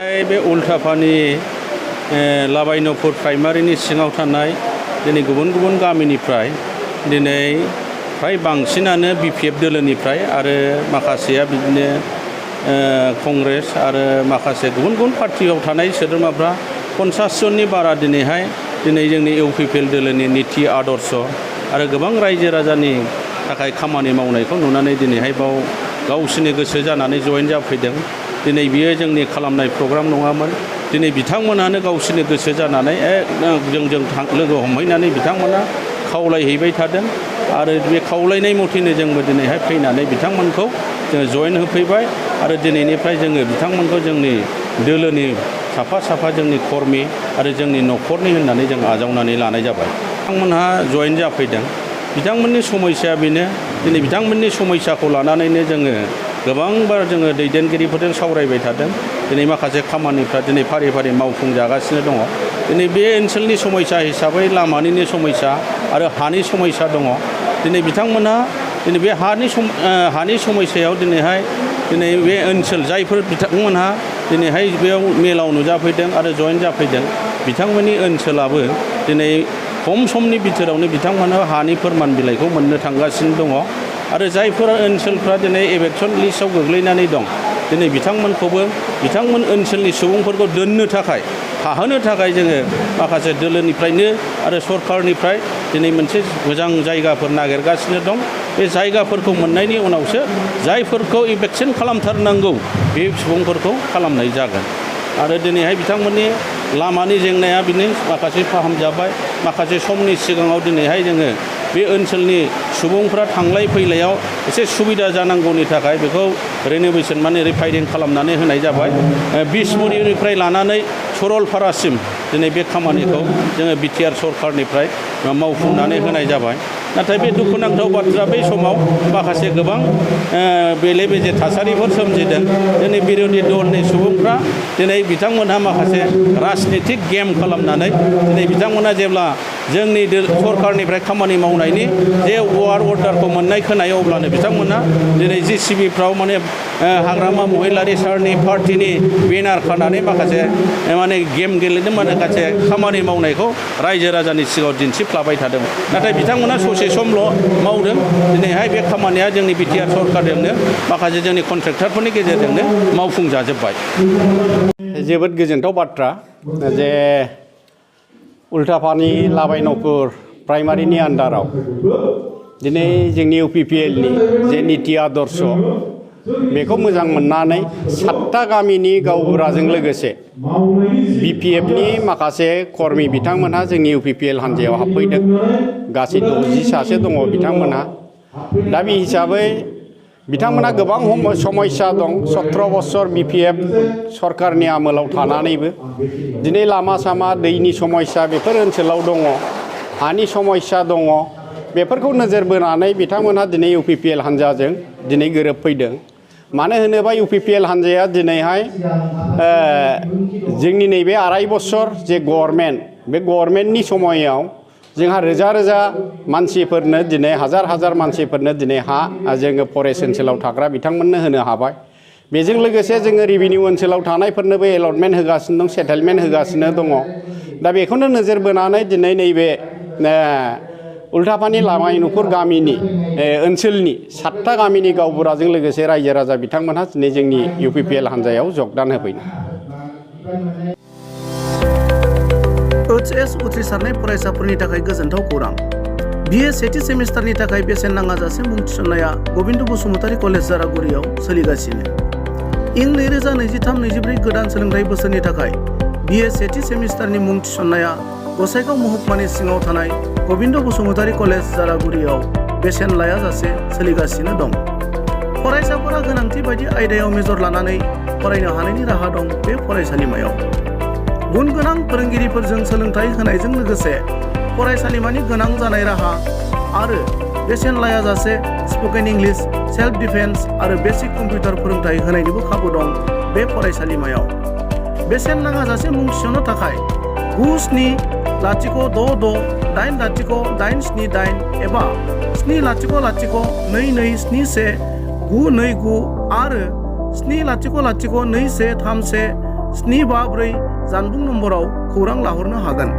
बे उल्टापानि लाबायनपुर प्राइमारिनि सिङाव थानाय दिनै गुबुन गुबुन गामिनिफ्राय दिनै फ्राय बांसिनानो BPF दोलोनिफ्राय आरो माखासेया बिदिनो कंग्रेस आरो माखासे गुबुन गुबुन पार्टियाव थानाय सोद्रोमाफ्रा 50 जननि बारा दिनैहाय जोंनि UPPL दोलोनि नीति आदर्श आरो गोबां रायजो राजानि थाखाय खामानि मावनायखौ नुनानै दिनैहाय बाव गावसोरनि गोसो जानानै जयेन जाफैदों। दिनै बियो जोंनि खालामनाय प्रग्राम नङामोन। दिनै बिथांमोनानो गावसोरनि गोसो जानानै जोंजों लोगो हमहैनानै बिथांमोना खावलायहैबाय थादों आरो बे खावलायनाय मथेनो जोंबो दिनैहाय फैनानै बिथांमोनखौ जोङो जयेन होफैबाय आरो दिनैनिफ्राय जोङो बिथांमोनखौ जोंनि दोलोनि साफा जोंनि कर्मि आरो जोंनि न'खरनि होननानै जों आजावनानै लानाय जाबाय। बिथांमोनहा जयेन जाफैदों। बिथांमोननि समस्याया बेनो दिनै बिथांमोननि समस्याखौ लानानैनो जोङो गोबांबार जोङो दैदेनगिरिफोरजों सावरायबाय थादों। दिनै माखासे खामानिफ्रा दिनै फारि फारि मावफुंजागासिनो दङ। दिनै बे ओनसोलनि समस्या हिसाबै लामानिनो समस्या आरो हानि समस्या दङ। दिनै बिथांमोनहा दिनै बे हानि समस्यायाव दिनै बे ओनसोल जायफोर बिथांमोनहा दिनैहाय बेयाव मेलाव नुजाफैदों आरो जयेन जाफैदों बिथांमोननि ओनसोलाबो दिनै खम समनि बिथोरावनो बिथांमोनहा हानि फोरमान बिलाइखौ मोननो थांगासिनो दङ आरो जायफोर ओनसोलफ्रा दिनै एभेक्सन लिस्टआव गोग्लैनानै दं दिनै बिथांमोन ओनसोलनि सुबुंफोरखौ दोननो थाखाय थाहोनो थाखाय जोङो माखासे दोलोनिफ्रायनो आरो सरकारनिफ्राय दिनै मोनसे मोजां जायगाफोर नागिरगासिनो दं। बे जायगाफोरखौ मोननायनि उनावसो जायफोरखौ इभेक्सन खालामथारनांगौ बे सुबुंफोरखौ खालामनाय जागोन आरो दिनैहाय बिथांमोननि लामानि जेंनाया बिनो माखासे फाहामजाबाय। माखासे समनि सिगाङाव दिनैहाय जोङो बे ओनसोलनि सुबुंफ्रा थांलाय फैलायाव एसे सुबिदा जानांगौनि थाखाय बेखौ रिनोभेसन माने रिफाइनिं खालामनानै होनाय जाबाय। बिसमुरिनिफ्राय लानानै सरलपारासिम दिनै बे खामानिखौ जोङो BTR सरकारनिफ्राय मावफुंनानै होनाय जाबाय। नाथाय बे दुखुनांथाव बाथ्रा बै समाव माखासे गोबां बेले बेजे थासारिफोर सोमजिदों। दिनै बिरोधि दलनि सुबुंफ्रा दिनै बिथांमोनहा माखासे राजनितिक गेम खालामनानै दिनै बिथांमोनहा जेब्ला जोंनि सरकारनिफ्राय खामानि मावनायनि जे वार अर्डारखौ मोननाय खोनायो अब्लानो बिथांमोनहा दिनै JCBफ्राव माने हाग्रामा महिलारि सारनि पार्टिनि बेनार खानानै माखासे माने गेम गेलेनो माखासे खामानि मावनायखौ रायजो राजानि सिगाङाव दिन्थिफ्लाबाय थादों। नाथाय बिथांमोना ससे समल' मावदों। दिनैहाय बे खामानिया जोंनि BTR सरकारजोंनो माखासे जोंनि कन्ट्रेक्टरफोरनि गेजेरजोंनो मावफुंजाजोब्बाय। जोबोद गोजोनथाव बाथ्रा जे उल्टापानि लाबायनपुर प्राइमारिनि आन्डाराव दिनै जोंनि UPPLनि जे नीति आदर्श बेखौ मोजां मोननानै 7टा गामिनि गावबुराजों लोगोसे BPFनि माखासे कर्मि बिथांमोनहा जोंनि UPPL हान्जायाव हाबफैदों। गासै 60 सासे दङ बिथांमोनहा। दा बे हिसाबै बिथांमोनहा गोबां समस्या दं। 17 बोसोर BPF सरकारनि आमोलाव थानानैबो दिनै लामा सामा दैनि समस्या बेफोर ओनसोलाव दङ। हानि समस्या दङ। बेफोरखौ नोजोर बोनानै बिथांमोनहा दिनै UPPL हान्जाजों दिनै गोरोबफैदों। मानो होनोबा UPPL हान्जाया दिनैहाय जोंनि नैबे 2.5 बोसोर जे गभर्नमेन्ट बे गभर्नमेन्टनि समायाव जोंहा रोजा मानसिफोरनो दिनै हाजार मानसिफोरनो दिनै हा जोङो फरेस्ट ओनसोलाव थाग्रा बिथांमोननो होनो हाबाय। बेजों लोगोसे जोङो रेभिनिउ ओनसोलाव थानायफोरनोबो एलटमेन्ट होगासिनो दं, सेटेलमेन्ट होगासिनो दङ। दा बेखौनो नोजोर बोनानै दिनै नैबे उल्टापानि लाबायनपुर गामिनि ओनसोलनि 7टा गामिनि गावबुराजों लोगोसे रायजो राजा बिथांमोनहा दिनै जोंनि UPPL हान्जायाव जगदान होफैदों। HS उथ्रिसारनाय फरायसाफोरनि थाखाय गोजोनथाव खौरां। BA सेथि सेमिस्टारनि थाखाय बेसेन नाङाजासे मुं थिसननाया गबिन्द बसुमतारी कलेज जारागुरियाव सोलिगासिनो। इं 2023-24 गोदान सोलोंथाइ बोसोरनि थाखाय BA सेथि सेमिस्टारनि मुं थिसननाया गसाइगाव महकुमानि सिङाव थानाय गबिन्द बसुमतारी कलेज जारागुरियाव बेसेन लायाजासे सोलिगासिनो दं। फरायसाफोरा गोनांथि बायदि आयदायाव मेजर लानानै फरायनो हानायनि राहा दं बे फरायसालिमायाव। गुन गोनां फोरोंगिरिफोरजों सोलोंथाइ होनायजों लोगोसे फरायसालिमानि गोनां जानाय राहा आरो बेसेन लायाजासे स्पकेन इंलिश, सेल्फ डिफेन्स आरो बेसिक कम्पिउटार फोरोंथाइ होनायनिबो खाबु दं बे फरायसालिमायाव। बेसेन नाङाजासे मुं थिसननो थाखाय 9706680878 एबा 7002271 929 आरो 7002131 754 जानबुं नम्बराव खौरां लाहरनो हागोन।